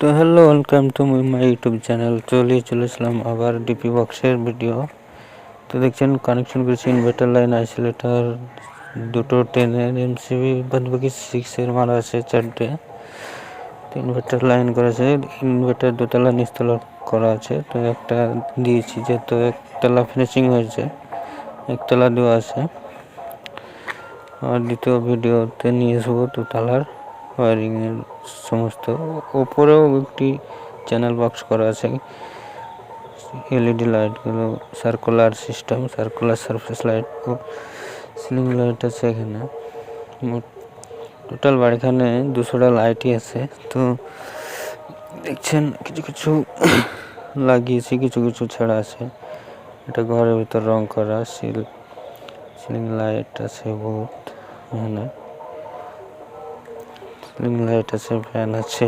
তো hello, welcome to my YouTube channel. চলে আসলাম আবার ডিপি বক্সের ভিডিও। তো দেখছেন কানেকশন করেছি ইনভার্টার লাইন, আইসোলেটার দুটো 10-এর এমসিবি, বাদ বাকি 6-এর মারা আছে 4টে। তো ইনভার্টার লাইন করেছে, ইনভার্টার দোতলা নিচতলা করা আছে। তো একটা দিয়েছি, যেহেতু একতলা ফিনিশিং হয়েছে, একতলা দেওয়া আছে। আর দ্বিতীয় ভিডিওতে নিয়ে আসবো দোতলার ওয়ারিংয়ের সমস্ত। ওপরেও একটি চ্যানেল বক্স করা আছে, এলইডি লাইটগুলো, circular system, circular surface light ও সিলিং লাইট আছে এখানে। টোটাল বাড়িখানে 200টা লাইটই আছে। তো দেখছেন কিছু কিছু লাগিয়েছি, কিছু কিছু ছাড়া আছে। এটা ঘরের ভিতর রং করা সিলিং লাইট আছে বহুত, এখানে সিলিং লাইট আছে, ফ্যান আছে।